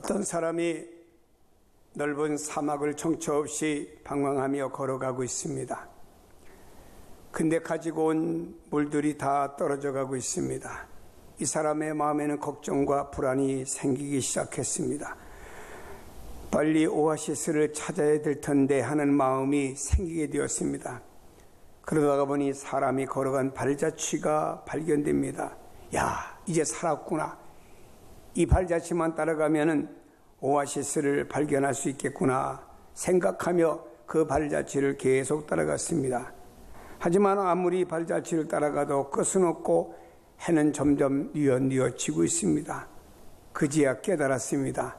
어떤 사람이 넓은 사막을 정처 없이 방황하며 걸어가고 있습니다. 근데 가지고 온 물들이 다 떨어져 가고 있습니다. 이 사람의 마음에는 걱정과 불안이 생기기 시작했습니다. 빨리 오아시스를 찾아야 될 텐데 하는 마음이 생기게 되었습니다. 그러다가 보니 사람이 걸어간 발자취가 발견됩니다. 야, 이제 살았구나. 이 발자취만 따라가면은 오아시스를 발견할 수 있겠구나 생각하며 그 발자취를 계속 따라갔습니다. 하지만 아무리 발자취를 따라가도 끝은 없고 해는 점점 뉘어지고 있습니다. 그제야 깨달았습니다.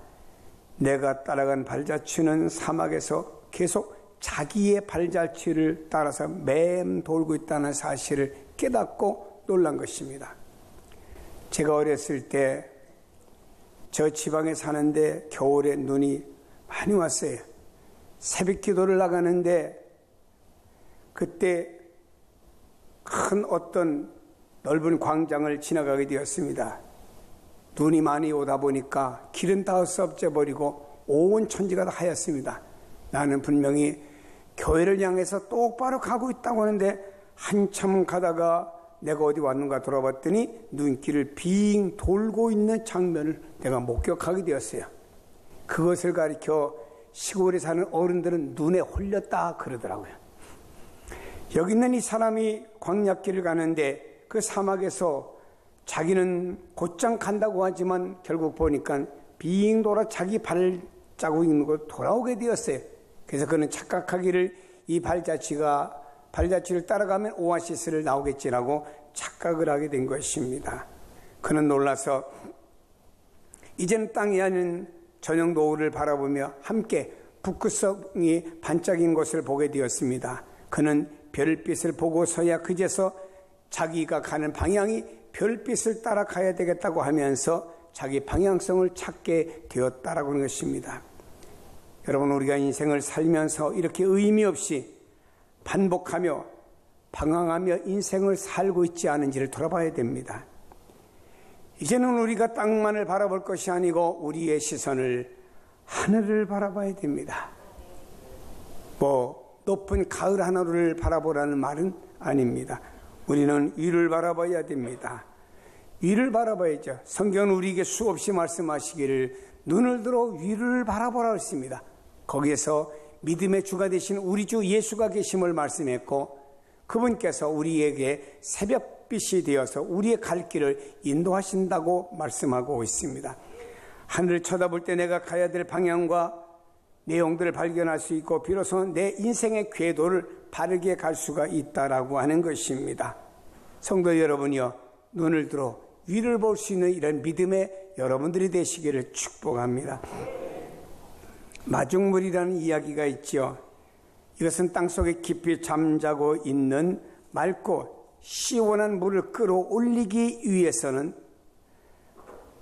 내가 따라간 발자취는 사막에서 계속 자기의 발자취를 따라서 맴돌고 있다는 사실을 깨닫고 놀란 것입니다. 제가 어렸을 때 저 지방에 사는데 겨울에 눈이 많이 왔어요. 새벽 기도를 나가는데 그때 큰 어떤 넓은 광장을 지나가게 되었습니다. 눈이 많이 오다 보니까 길은 다 썩져버리고 온 천지가 다 하얗습니다. 나는 분명히 교회를 향해서 똑바로 가고 있다고 하는데 한참 가다가 내가 어디 왔는가 돌아봤더니 눈길을 빙 돌고 있는 장면을 내가 목격하게 되었어요. 그것을 가리켜 시골에 사는 어른들은 눈에 홀렸다 그러더라고요. 여기 있는 이 사람이 광야길을 가는데 그 사막에서 자기는 곧장 간다고 하지만 결국 보니까 빙 돌아 자기 발자국 있는 곳 돌아오게 되었어요. 그래서 그는 착각하기를 이 발자취를 따라가면 오아시스를 나오겠지라고 착각을 하게 된 것입니다. 그는 놀라서 이제는 땅이 아닌 저녁 노을을 바라보며 함께 북극성이 반짝인 것을 보게 되었습니다. 그는 별빛을 보고서야 그제서 자기가 가는 방향이 별빛을 따라가야 되겠다고 하면서 자기 방향성을 찾게 되었다라고 하는 것입니다. 여러분, 우리가 인생을 살면서 이렇게 의미 없이 반복하며 방황하며 인생을 살고 있지 않은지를 돌아봐야 됩니다. 이제는 우리가 땅만을 바라볼 것이 아니고 우리의 시선을 하늘을 바라봐야 됩니다. 높은 가을 하늘을 바라보라는 말은 아닙니다. 우리는 위를 바라봐야 됩니다. 위를 바라봐야죠. 성경은 우리에게 수없이 말씀하시기를 눈을 들어 위를 바라보라 했습니다. 거기에서 믿음의 주가 되신 우리 주 예수가 계심을 말씀했고 그분께서 우리에게 새벽빛이 되어서 우리의 갈 길을 인도하신다고 말씀하고 있습니다. 하늘을 쳐다볼 때 내가 가야 될 방향과 내용들을 발견할 수 있고 비로소 내 인생의 궤도를 바르게 갈 수가 있다라고 하는 것입니다. 성도 여러분이요, 눈을 들어 위를 볼 수 있는 이런 믿음의 여러분들이 되시기를 축복합니다. 마중물이라는 이야기가 있죠. 이것은 땅속에 깊이 잠자고 있는 맑고 시원한 물을 끌어올리기 위해서는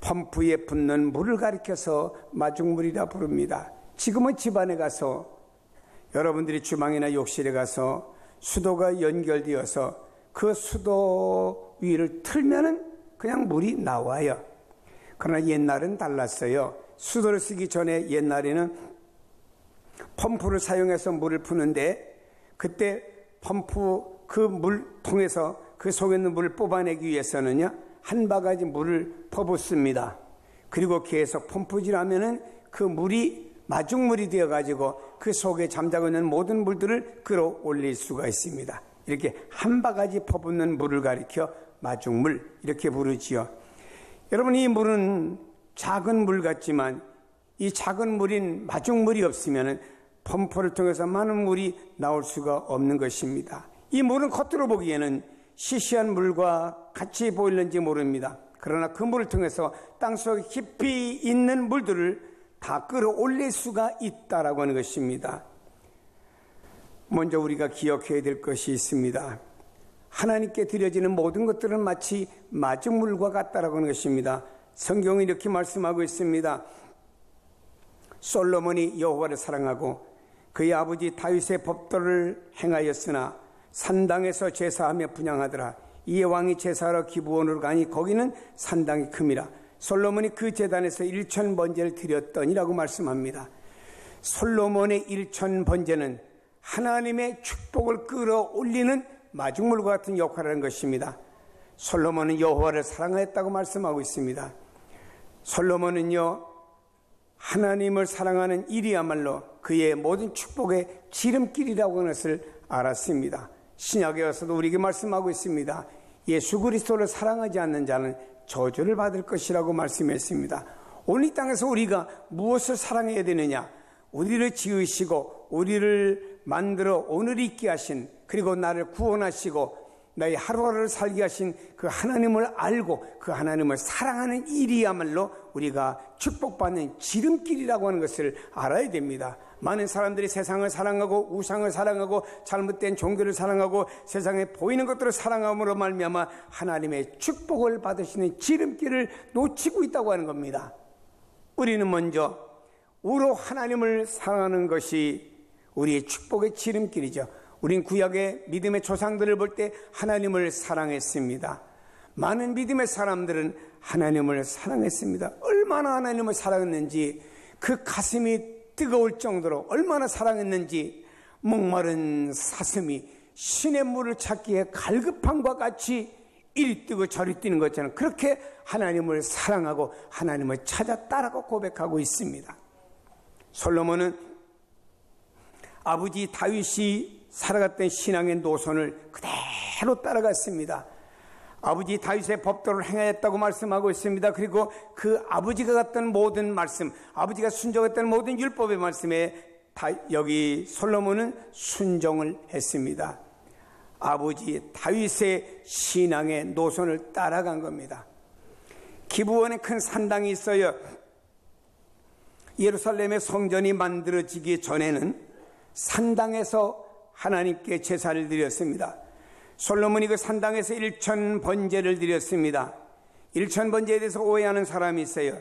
펌프에 붓는 물을 가리켜서 마중물이라 부릅니다. 지금은 집안에 가서 여러분들이 주방이나 욕실에 가서 수도가 연결되어서 그 수도 위를 틀면은 그냥 물이 나와요. 그러나 옛날은 달랐어요. 수도를 쓰기 전에 옛날에는 펌프를 사용해서 물을 푸는데 그때 펌프 그 물통에서 그 속에 있는 물을 뽑아내기 위해서는요 한 바가지 물을 퍼붓습니다. 그리고 계속 펌프질하면은 그 물이 마중물이 되어가지고 그 속에 잠자고 있는 모든 물들을 끌어올릴 수가 있습니다. 이렇게 한 바가지 퍼붓는 물을 가리켜 마중물 이렇게 부르지요. 여러분, 이 물은 작은 물 같지만 이 작은 물인 마중물이 없으면 펌프를 통해서 많은 물이 나올 수가 없는 것입니다. 이 물은 겉으로 보기에는 시시한 물과 같이 보일는지 모릅니다. 그러나 그 물을 통해서 땅속에 깊이 있는 물들을 다 끌어올릴 수가 있다라고 하는 것입니다. 먼저 우리가 기억해야 될 것이 있습니다. 하나님께 드려지는 모든 것들은 마치 마중물과 같다라고 하는 것입니다. 성경이 이렇게 말씀하고 있습니다. 솔로몬이 여호와를 사랑하고 그의 아버지 다윗의 법도를 행하였으나 산당에서 제사하며 분향하더라. 이에 왕이 제사하러 기브온으로 가니 거기는 산당이 큼이라. 솔로몬이 그 제단에서 1000번제를 드렸더니라고 말씀합니다. 솔로몬의 1000번제는 하나님의 축복을 끌어올리는 마중물과 같은 역할을 하는 것입니다. 솔로몬은 여호와를 사랑하였다고 말씀하고 있습니다. 솔로몬은요, 하나님을 사랑하는 일이야말로 그의 모든 축복의 지름길이라고 하는 것을 알았습니다. 신약에 와서도 우리에게 말씀하고 있습니다. 예수 그리스도를 사랑하지 않는 자는 저주를 받을 것이라고 말씀했습니다. 오늘 이 땅에서 우리가 무엇을 사랑해야 되느냐? 우리를 지으시고 우리를 만들어 오늘 있게 하신, 그리고 나를 구원하시고 나의 하루하루를 살게 하신 그 하나님을 알고 그 하나님을 사랑하는 일이야말로 우리가 축복받는 지름길이라고 하는 것을 알아야 됩니다. 많은 사람들이 세상을 사랑하고 우상을 사랑하고 잘못된 종교를 사랑하고 세상에 보이는 것들을 사랑함으로 말미암아 하나님의 축복을 받으시는 지름길을 놓치고 있다고 하는 겁니다. 우리는 먼저 우로 하나님을 사랑하는 것이 우리의 축복의 지름길이죠. 우린 구약의 믿음의 조상들을 볼 때 하나님을 사랑했습니다. 많은 믿음의 사람들은 하나님을 사랑했습니다. 얼마나 하나님을 사랑했는지, 그 가슴이 뜨거울 정도로 얼마나 사랑했는지, 목마른 사슴이 신의 물을 찾기에 갈급함과 같이 이리 뛰고 저리 뛰는 것처럼 그렇게 하나님을 사랑하고 하나님을 찾았다라고 고백하고 있습니다. 솔로몬은 아버지 다윗이 살아갔던 신앙의 노선을 그대로 따라갔습니다. 아버지 다윗의 법도를 행하였다고 말씀하고 있습니다. 그리고 그 아버지가 갔던 모든 말씀, 아버지가 순종했던 모든 율법의 말씀에 여기 솔로몬은 순종을 했습니다. 아버지 다윗의 신앙의 노선을 따라간 겁니다. 기브온에 큰 산당이 있어요. 예루살렘의 성전이 만들어지기 전에는 산당에서 하나님께 제사를 드렸습니다. 솔로몬이 그 산당에서 1000번제를 드렸습니다. 1000번제에 대해서 오해하는 사람이 있어요.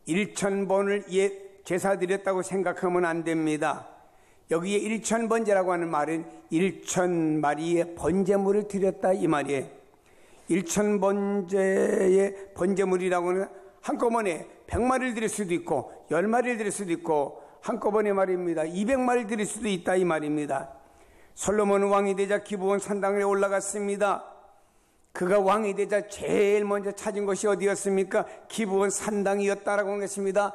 1000번을 제사 드렸다고 생각하면 안 됩니다. 여기에 1000번제라고 하는 말은 1000마리의 번제물을 드렸다 이 말이에요. 1000번제의 번제물이라고 하는 한꺼번에 100마리를 드릴 수도 있고 10마리를 드릴 수도 있고 한꺼번에 말입니다. 200마리를 드릴 수도 있다 이 말입니다. 솔로몬은 왕이 되자 기브온 산당에 올라갔습니다. 그가 왕이 되자 제일 먼저 찾은 것이 어디였습니까? 기브온 산당이었다라고 하는 것입니다.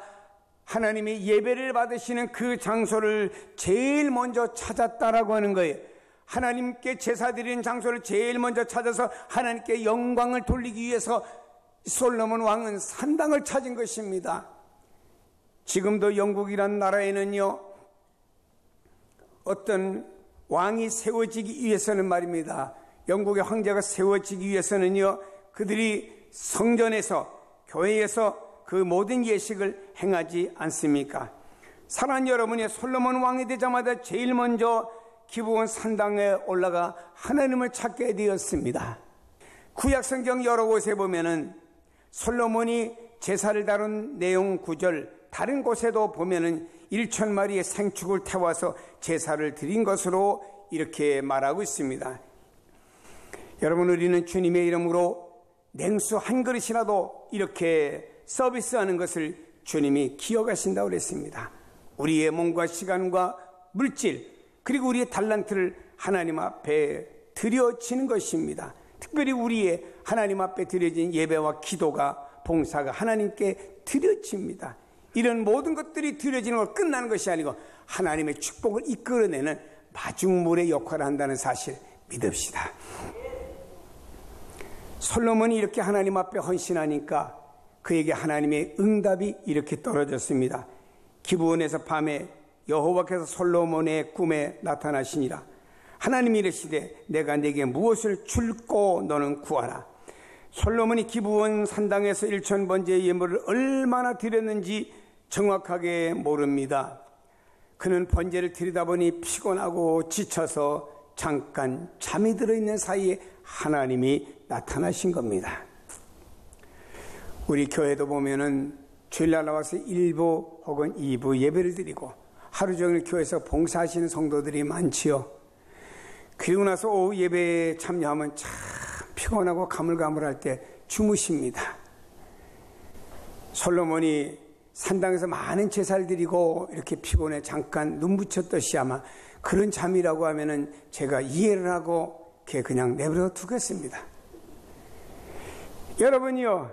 하나님이 예배를 받으시는 그 장소를 제일 먼저 찾았다라고 하는 거예요. 하나님께 제사 드리는 장소를 제일 먼저 찾아서 하나님께 영광을 돌리기 위해서 솔로몬 왕은 산당을 찾은 것입니다. 지금도 영국이란 나라에는요, 어떤 왕이 세워지기 위해서는 말입니다. 영국의 황제가 세워지기 위해서는요, 그들이 성전에서, 교회에서 그 모든 예식을 행하지 않습니까? 사랑하는 여러분이 솔로몬 왕이 되자마자 제일 먼저 기브온 산당에 올라가 하나님을 찾게 되었습니다. 구약 성경 여러 곳에 보면은 솔로몬이 제사를 다룬 내용 구절, 다른 곳에도 보면은 1000마리의 생축을 태워서 제사를 드린 것으로 이렇게 말하고 있습니다. 여러분, 우리는 주님의 이름으로 냉수 한 그릇이라도 이렇게 서비스하는 것을 주님이 기억하신다고 그랬습니다. 우리의 몸과 시간과 물질, 그리고 우리의 달란트를 하나님 앞에 드려지는 것입니다. 특별히 우리의 하나님 앞에 드려진 예배와 기도가, 봉사가 하나님께 드려집니다. 이런 모든 것들이 드려지는 걸 끝나는 것이 아니고 하나님의 축복을 이끌어내는 마중물의 역할을 한다는 사실 믿읍시다. 솔로몬이 이렇게 하나님 앞에 헌신하니까 그에게 하나님의 응답이 이렇게 떨어졌습니다. 기브온에서 밤에 여호와께서 솔로몬의 꿈에 나타나시니라. 하나님이 이르시되 내가 네게 무엇을 줄고 너는 구하라. 솔로몬이 기브온 산당에서 1000번제의 예물을 얼마나 드렸는지 정확하게 모릅니다. 그는 번제를 드리다 보니 피곤하고 지쳐서 잠깐 잠이 들어있는 사이에 하나님이 나타나신 겁니다. 우리 교회도 보면은 주일날 나와서 1부 혹은 2부 예배를 드리고 하루 종일 교회에서 봉사하시는 성도들이 많지요. 그리고 나서 오후 예배에 참여하면 참 피곤하고 가물가물할 때 주무십니다. 솔로몬이 산당에서 많은 제사를 드리고 이렇게 피곤해 잠깐 눈 붙였듯이 아마 그런 잠이라고 하면은 제가 이해를 하고 그냥 내버려 두겠습니다. 여러분이요,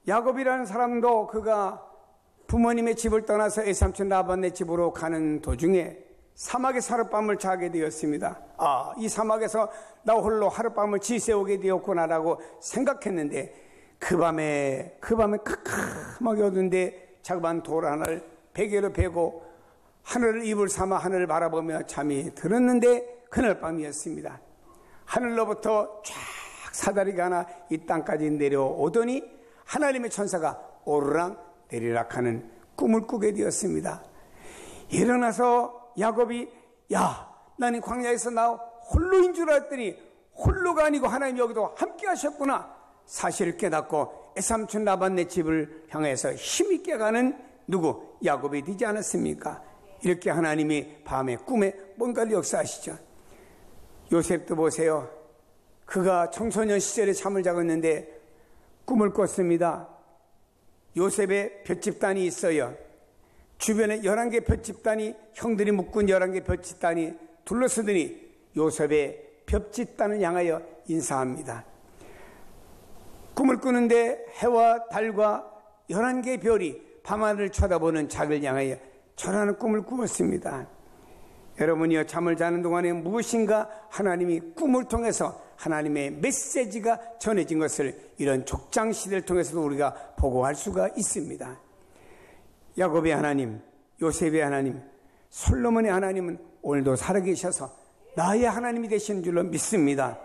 야곱이라는 사람도 그가 부모님의 집을 떠나서 외삼촌 라반의 집으로 가는 도중에 사막에서 하룻밤을 자게 되었습니다. 이 사막에서 나 홀로 하룻밤을 지새우게 되었구나라고 생각했는데 그 밤에 캄캄하게 어두운데 자그마한 돌 하나를 베개로 베고 하늘을 이불 삼아 하늘을 바라보며 잠이 들었는데 그날 밤이었습니다. 하늘로부터 쫙 사다리가 하나 이 땅까지 내려오더니 하나님의 천사가 오르락 내리락 하는 꿈을 꾸게 되었습니다. 일어나서 야곱이 나는 광야에서 나 홀로인 줄 알았더니 홀로가 아니고 하나님 여기도 함께 하셨구나 사실을 깨닫고 외삼촌 라반네 집을 향해서 힘있게 가는 누구? 야곱이 되지 않았습니까? 이렇게 하나님이 밤에 꿈에 뭔가를 역사하시죠. 요셉도 보세요. 그가 청소년 시절에 잠을 자겠는데 꿈을 꿨습니다. 요셉의 볏집단이 있어요. 주변에 11개 볏집단이 형들이 묶은 11개 볏집단이 둘러서더니 요셉의 볏집단을 향하여 인사합니다. 꿈을 꾸는데 해와 달과 11개의 별이 밤하늘을 쳐다보는 자기를 향하여 전하는 꿈을 꾸었습니다. 여러분이요, 잠을 자는 동안에 무엇인가 하나님이 꿈을 통해서 하나님의 메시지가 전해진 것을 이런 족장시대를 통해서도 우리가 보고할 수가 있습니다. 야곱의 하나님, 요셉의 하나님, 솔로몬의 하나님은 오늘도 살아계셔서 나의 하나님이 되시는 줄로 믿습니다.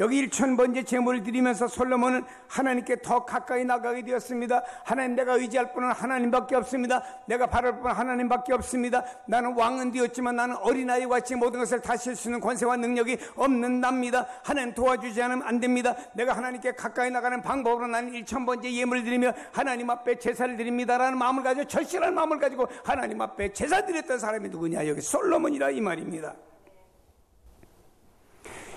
여기 1000번째 제물을 드리면서 솔로몬은 하나님께 더 가까이 나가게 되었습니다. 하나님, 내가 의지할 분은 하나님밖에 없습니다. 내가 바랄 분은 하나님밖에 없습니다. 나는 왕은 되었지만 나는 어린아이와 같이 모든 것을 다스릴 수 있는 권세와 능력이 없는 납니다. 하나님 도와주지 않으면 안 됩니다. 내가 하나님께 가까이 나가는 방법으로 나는 1000번째 예물을 드리며 하나님 앞에 제사를 드립니다라는 마음을 가지고, 절실한 마음을 가지고 하나님 앞에 제사 드렸던 사람이 누구냐? 여기 솔로몬이라 이 말입니다.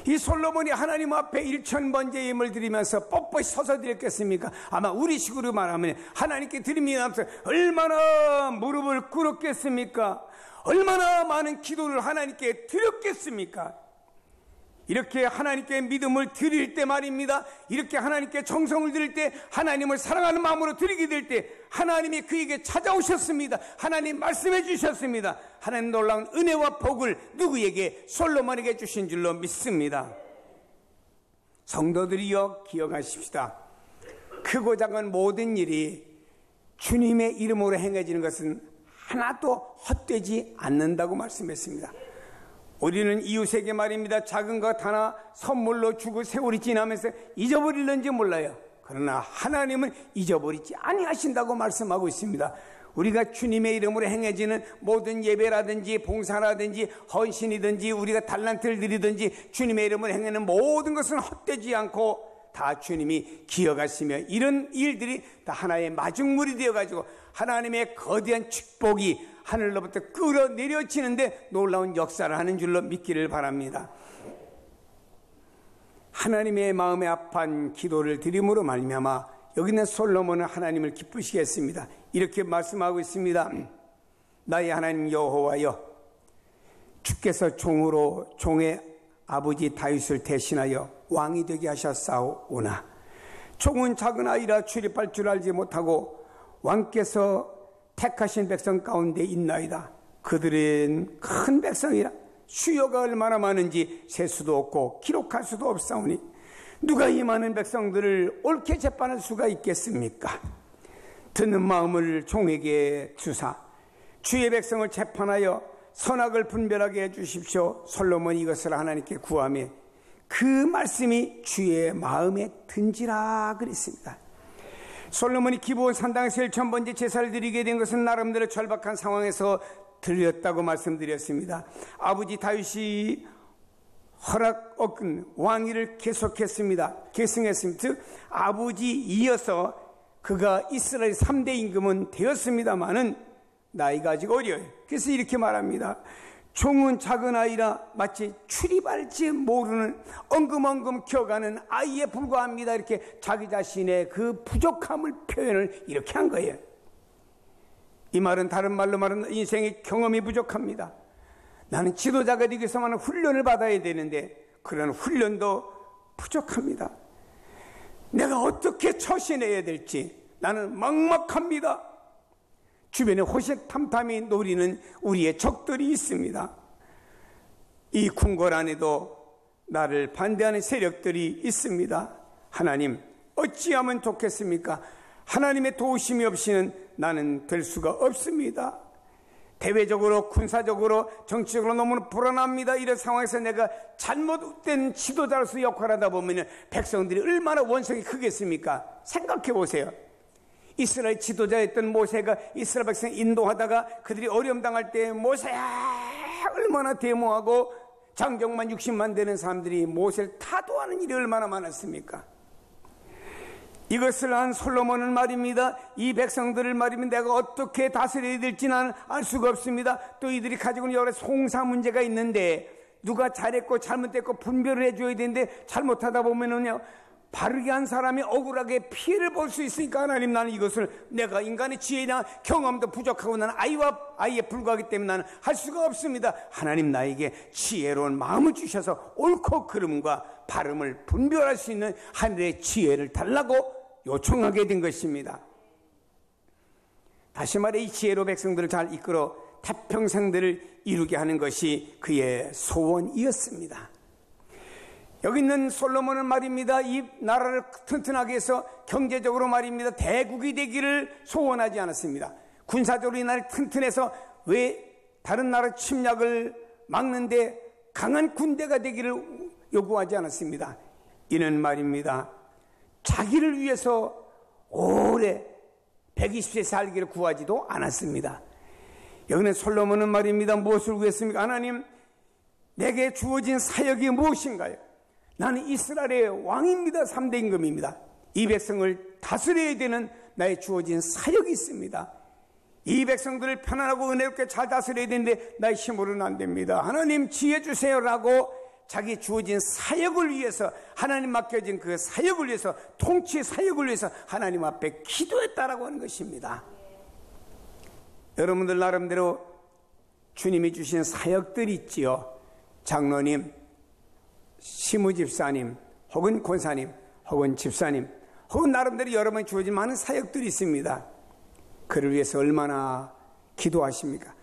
이 솔로몬이 하나님 앞에 1000번째 예물을 드리면서 뻣뻣이 서서 드렸겠습니까? 아마 우리식으로 말하면 하나님께 드립니다 하면서 얼마나 무릎을 꿇었겠습니까? 얼마나 많은 기도를 하나님께 드렸겠습니까? 이렇게 하나님께 믿음을 드릴 때 말입니다. 이렇게 하나님께 정성을 드릴 때, 하나님을 사랑하는 마음으로 드리게 될 때 하나님이 그에게 찾아오셨습니다. 하나님 말씀해 주셨습니다. 하나님 놀라운 은혜와 복을 누구에게? 솔로몬에게 주신 줄로 믿습니다. 성도들이여, 기억하십시다. 크고 작은 모든 일이 주님의 이름으로 행해지는 것은 하나도 헛되지 않는다고 말씀했습니다. 우리는 이웃에게 말입니다. 작은 것 하나 선물로 주고 세월이 지나면서 잊어버릴는지 몰라요. 그러나 하나님은 잊어버리지 아니하신다고 말씀하고 있습니다. 우리가 주님의 이름으로 행해지는 모든 예배라든지 봉사라든지 헌신이든지 우리가 달란트를 드리든지 주님의 이름으로 행하는 모든 것은 헛되지 않고 다 주님이 기억하시며 이런 일들이 다 하나의 마중물이 되어가지고 하나님의 거대한 축복이 하늘로부터 끌어내려지는데 놀라운 역사를 하는 줄로 믿기를 바랍니다. 하나님의 마음에 합한 기도를 드림으로 말미암아 여기 있는 솔로몬은 하나님을 기쁘시게 했습니다. 이렇게 말씀하고 있습니다. 나의 하나님 여호와여, 주께서 종으로 종의 아버지 다윗을 대신하여 왕이 되게 하셨사오나 종은 작은 아이라 출입할 줄 알지 못하고 왕께서 택하신 백성 가운데 있나이다. 그들은 큰 백성이라 수요가 얼마나 많은지 셀 수도 없고 기록할 수도 없사오니 누가 이 많은 백성들을 옳게 재판할 수가 있겠습니까? 듣는 마음을 종에게 주사 주의 백성을 재판하여 선악을 분별하게 해주십시오. 솔로몬이 이것을 하나님께 구하며 그 말씀이 주의 마음에 든지라 그랬습니다. 솔로몬이 기브온 산당에서 1000번째 제사를 드리게 된 것은 나름대로 절박한 상황에서 드렸다고 말씀드렸습니다. 아버지 다윗이 허락 얻은 왕위를 계승했습니다. 즉 아버지 이어서 그가 이스라엘 3대 임금은 되었습니다마는 나이가 아직 어려요. 그래서 이렇게 말합니다. 종은 작은 아이라 마치 출입할지 모르는 엉금엉금 키워가는 아이에 불과합니다. 이렇게 자기 자신의 그 부족함을 표현을 이렇게 한 거예요. 이 말은 다른 말로 말하면 인생의 경험이 부족합니다. 나는 지도자가 되기 위해서만 훈련을 받아야 되는데 그런 훈련도 부족합니다. 내가 어떻게 처신해야 될지 나는 막막합니다. 주변에 호시탐탐히 노리는 우리의 적들이 있습니다. 이 궁궐 안에도 나를 반대하는 세력들이 있습니다. 하나님, 어찌하면 좋겠습니까? 하나님의 도우심이 없이는 나는 될 수가 없습니다. 대외적으로, 군사적으로, 정치적으로 너무 불안합니다. 이런 상황에서 내가 잘못된 지도자로서 역할하다 보면 백성들이 얼마나 원성이 크겠습니까? 생각해 보세요. 이스라엘 지도자였던 모세가 이스라엘 백성 인도하다가 그들이 어려움 당할 때 모세야 얼마나 데모하고 장정만 60만 되는 사람들이 모세를 타도하는 일이 얼마나 많았습니까? 이것을 한 솔로몬은 말입니다. 이 백성들을 말입니다. 내가 어떻게 다스려야 될지 나는 알 수가 없습니다. 또 이들이 가지고 있는 여러 송사 문제가 있는데 누가 잘했고 잘못됐고 분별을 해줘야 되는데 잘못하다 보면은요 바르게 한 사람이 억울하게 피해를 볼 수 있으니까 하나님 나는 이것을 내가 인간의 지혜나 경험도 부족하고 나는 아이에 불과하기 때문에 나는 할 수가 없습니다. 하나님 나에게 지혜로운 마음을 주셔서 옳고 그름과 바름을 분별할 수 있는 하늘의 지혜를 달라고 요청하게 된 것입니다. 다시 말해 이 지혜로 백성들을 잘 이끌어 태평생들을 이루게 하는 것이 그의 소원이었습니다. 여기 있는 솔로몬은 말입니다. 이 나라를 튼튼하게 해서 경제적으로 말입니다. 대국이 되기를 소원하지 않았습니다. 군사적으로 이 나라를 튼튼해서 왜 다른 나라 침략을 막는데 강한 군대가 되기를 요구하지 않았습니다. 이는 말입니다. 자기를 위해서 오래 120세 살기를 구하지도 않았습니다. 여기는 솔로몬은 말입니다. 무엇을 구했습니까? 하나님, 내게 주어진 사역이 무엇인가요? 나는 이스라엘의 왕입니다. 3대 임금입니다. 이 백성을 다스려야 되는 나의 주어진 사역이 있습니다. 이 백성들을 편안하고 은혜롭게 잘 다스려야 되는데 나의 힘으로는 안 됩니다. 하나님 지혜 주세요라고 자기 주어진 사역을 위해서 하나님 맡겨진 그 사역을 위해서 통치 사역을 위해서 하나님 앞에 기도했다라고 하는 것입니다. 여러분들 나름대로 주님이 주신 사역들이 있지요. 장로님, 시무집사님, 혹은 권사님, 혹은 집사님, 혹은 나름대로 여러분이 주어진 많은 사역들이 있습니다. 그를 위해서 얼마나 기도하십니까?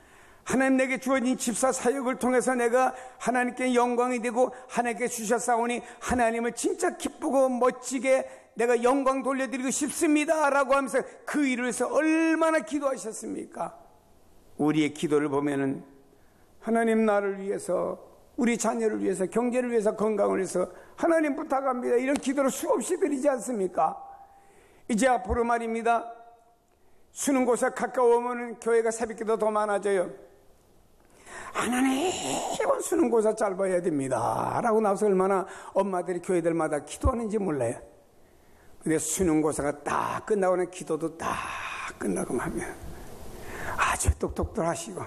하나님 내게 주어진 집사 사역을 통해서 내가 하나님께 영광이 되고 하나님께 주셨사오니 하나님을 진짜 기쁘고 멋지게 내가 영광 돌려드리고 싶습니다 라고 하면서 그 일을 위해서 얼마나 기도하셨습니까? 우리의 기도를 보면은 하나님 나를 위해서, 우리 자녀를 위해서, 경제를 위해서, 건강을 위해서 하나님 부탁합니다 이런 기도를 수없이 드리지 않습니까? 이제 앞으로 말입니다. 수능고사 가까워오면 교회가 새벽기도 더 많아져요. 하나님 이번 수능고사 잘 봐야 됩니다 라고 나와서 얼마나 엄마들이 교회들마다 기도하는지 몰라요. 근데 수능고사가 딱 끝나고는 기도도 딱 끝나고 하면 아주 똑똑들 하시고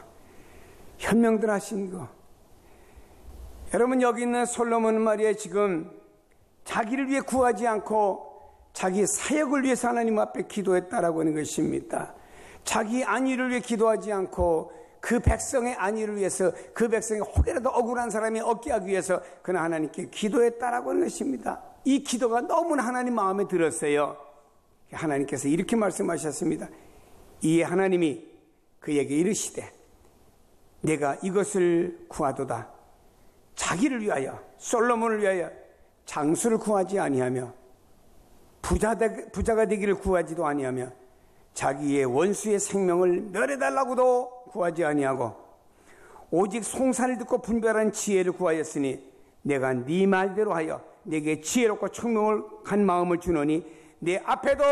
현명들 하시고. 여러분 여기 있는 솔로몬은 말이에요. 지금 자기를 위해 구하지 않고 자기 사역을 위해서 하나님 앞에 기도했다라고 하는 것입니다. 자기 안위를 위해 기도하지 않고 그 백성의 안위를 위해서, 그 백성이 혹여라도 억울한 사람이 없게 하기 위해서 그는 하나님께 기도했다라고 하는 것입니다. 이 기도가 너무나 하나님 마음에 들었어요. 하나님께서 이렇게 말씀하셨습니다. 이에 하나님이 그에게 이르시되 내가 이것을 구하도다. 자기를 위하여, 솔로몬을 위하여 장수를 구하지 아니하며 부자가 되기를 구하지도 아니하며 자기의 원수의 생명을 멸해달라고도 구하지 아니하고 오직 송사를 듣고 분별한 지혜를 구하였으니 내가 네 말대로 하여 내게 지혜롭고 청명한 마음을 주노니 내 앞에도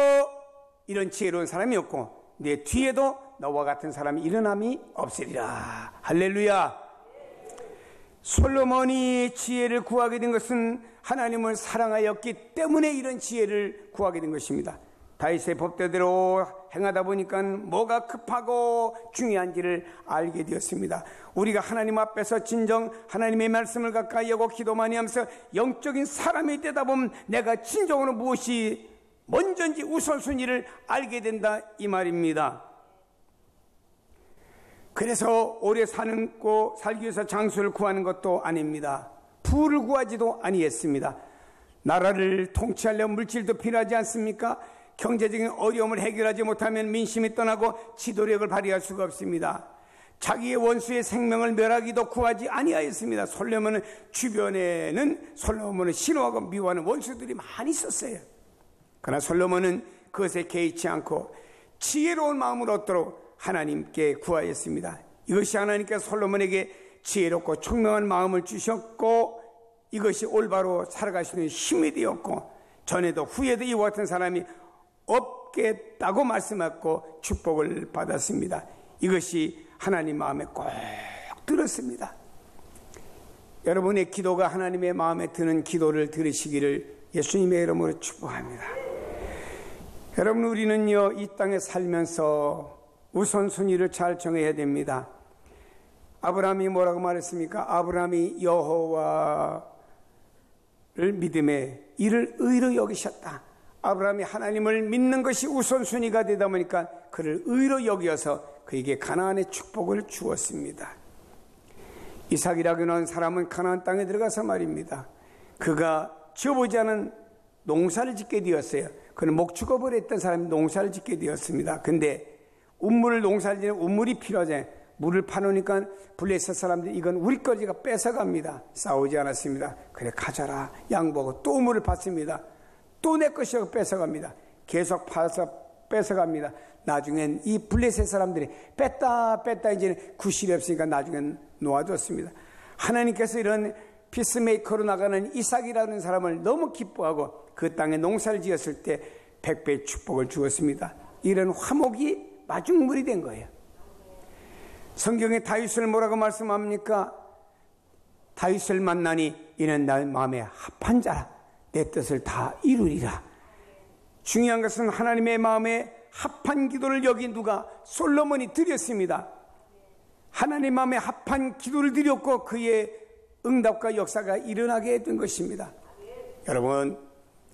이런 지혜로운 사람이 없고 내 뒤에도 너와 같은 사람이 일어남이 없으리라. 할렐루야. 솔로몬이 지혜를 구하게 된 것은 하나님을 사랑하였기 때문에 이런 지혜를 구하게 된 것입니다. 다윗의 법대로 행하다 보니까 뭐가 급하고 중요한지를 알게 되었습니다. 우리가 하나님 앞에서 진정 하나님의 말씀을 가까이 하고 기도 많이 하면서 영적인 사람이 되다 보면 내가 진정으로 무엇이 먼저인지 우선순위를 알게 된다 이 말입니다. 그래서 오래 살기 위해서 장수를 구하는 것도 아닙니다. 부를 구하지도 아니했습니다. 나라를 통치하려면 물질도 필요하지 않습니까? 경제적인 어려움을 해결하지 못하면 민심이 떠나고 지도력을 발휘할 수가 없습니다. 자기의 원수의 생명을 멸하기도 구하지 아니하였습니다. 주변에는 솔로몬을 싫어하고 미워하는 원수들이 많이 있었어요. 그러나 솔로몬은 그것에 개의치 않고 지혜로운 마음을 얻도록 하나님께 구하였습니다. 이것이 하나님께서 솔로몬에게 지혜롭고 총명한 마음을 주셨고 이것이 올바로 살아갈 수 있는 힘이 되었고 전에도 후에도 이와 같은 사람이 없겠다고 말씀하고 축복을 받았습니다. 이것이 하나님 마음에 꼭 들었습니다. 여러분의 기도가 하나님의 마음에 드는 기도를 들으시기를 예수님의 이름으로 축복합니다. 여러분, 우리는요 이 땅에 살면서 우선순위를 잘 정해야 됩니다. 아브라함이 뭐라고 말했습니까? 아브라함이 여호와를 믿음에 이를 의로 여기셨다. 아브라함이 하나님을 믿는 것이 우선순위가 되다 보니까 그를 의로 여기어서 그에게 가나안의 축복을 주었습니다. 이삭이라고 하는 사람은 가나안 땅에 들어가서 말입니다. 그가 지어보지 않은 농사를 짓게 되었어요. 그는 목축업을 했던 사람이 농사를 짓게 되었습니다. 근데 농사를 지는 우물이 필요하잖아요. 물을 파놓으니까 블레셋 사람들이 이건 우리 거지가 뺏어갑니다. 싸우지 않았습니다. 그래 가져라 양보하고 또 우물을 팠습니다. 또 내 것이라고 뺏어갑니다. 계속 파서 뺏어갑니다. 나중엔 이 블레셋 사람들이 뺐다 이제는 구실이 없으니까 나중엔 놓아줬습니다. 하나님께서 이런 피스메이커로 나가는 이삭이라는 사람을 너무 기뻐하고 그 땅에 농사를 지었을 때 100배의 축복을 주었습니다. 이런 화목이 마중물이 된 거예요. 성경에 다윗을 뭐라고 말씀합니까? 다윗을 만나니 이는 나의 마음에 합한 자라. 내 뜻을 다 이루리라. 중요한 것은 하나님의 마음에 합한 기도를 여기 누가? 솔로몬이 드렸습니다. 하나님 마음에 합한 기도를 드렸고 그의 응답과 역사가 일어나게 된 것입니다. 여러분,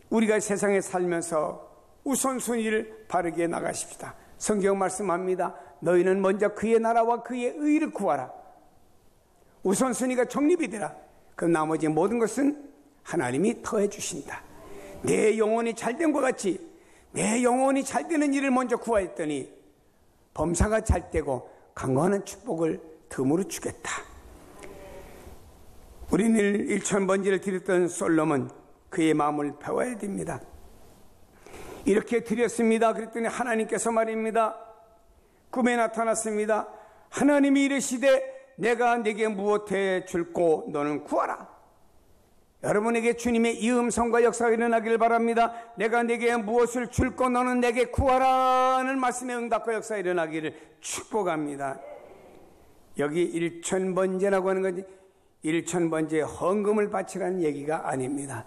우리가 세상에 살면서 우선순위를 바르게 나가십시다. 성경 말씀합니다. 너희는 먼저 그의 나라와 그의 의를 구하라. 우선순위가 정립이 되라. 그럼 나머지 모든 것은 하나님이 더해 주신다. 내 영혼이 잘된 것 같이 내 영혼이 잘되는 일을 먼저 구하였더니 범사가 잘되고 강건한 축복을 덤으로 주겠다. 우리는 1000번지를 드렸던 솔로몬, 그의 마음을 배워야 됩니다. 이렇게 드렸습니다. 그랬더니 하나님께서 말입니다. 꿈에 나타났습니다. 하나님이 이르시되 내가 네게 무엇해 줄꼬 너는 구하라. 여러분에게 주님의 이 음성과 역사가 일어나기를 바랍니다. 내가 네게 무엇을 줄꼬 너는 내게 구하라는 말씀의 응답과 역사가 일어나기를 축복합니다. 여기 1000번제라고 하는 건지 1000번제 헌금을 바치라는 얘기가 아닙니다.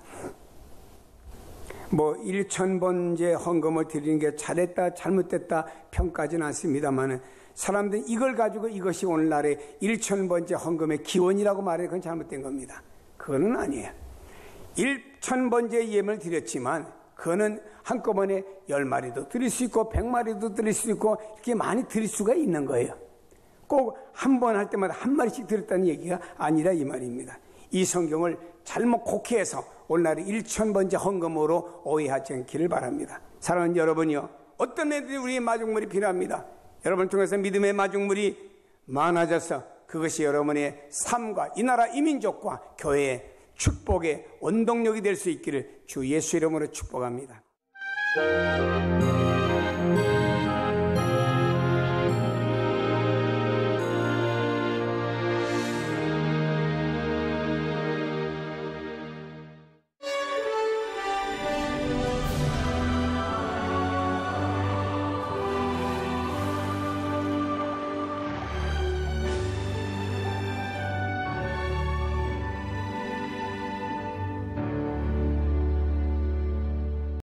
1000번제 헌금을 드리는 게 잘했다 잘못됐다 평가하지는 않습니다만 사람들은 이걸 가지고 이것이 오늘날의 1000번제 헌금의 기원이라고 말해 그건 잘못된 겁니다. 그거는 아니에요. 1000번제 예물을 드렸지만 그거는 한꺼번에 10마리도 드릴 수 있고 100마리도 드릴 수 있고 이렇게 많이 드릴 수가 있는 거예요. 꼭 한 번 할 때마다 한 마리씩 드렸다는 얘기가 아니라 이 말입니다. 이 성경을 잘못 곡해해서 오늘날의 1000번째 헌금으로 오해하지 않기를 바랍니다. 사랑하는 여러분이요, 어떤 애들이 우리의 마중물이 필요합니다. 여러분을 통해서 믿음의 마중물이 많아져서 그것이 여러분의 삶과 이 나라 이 민족과 교회의 축복의 원동력이 될 수 있기를 주 예수 이름으로 축복합니다.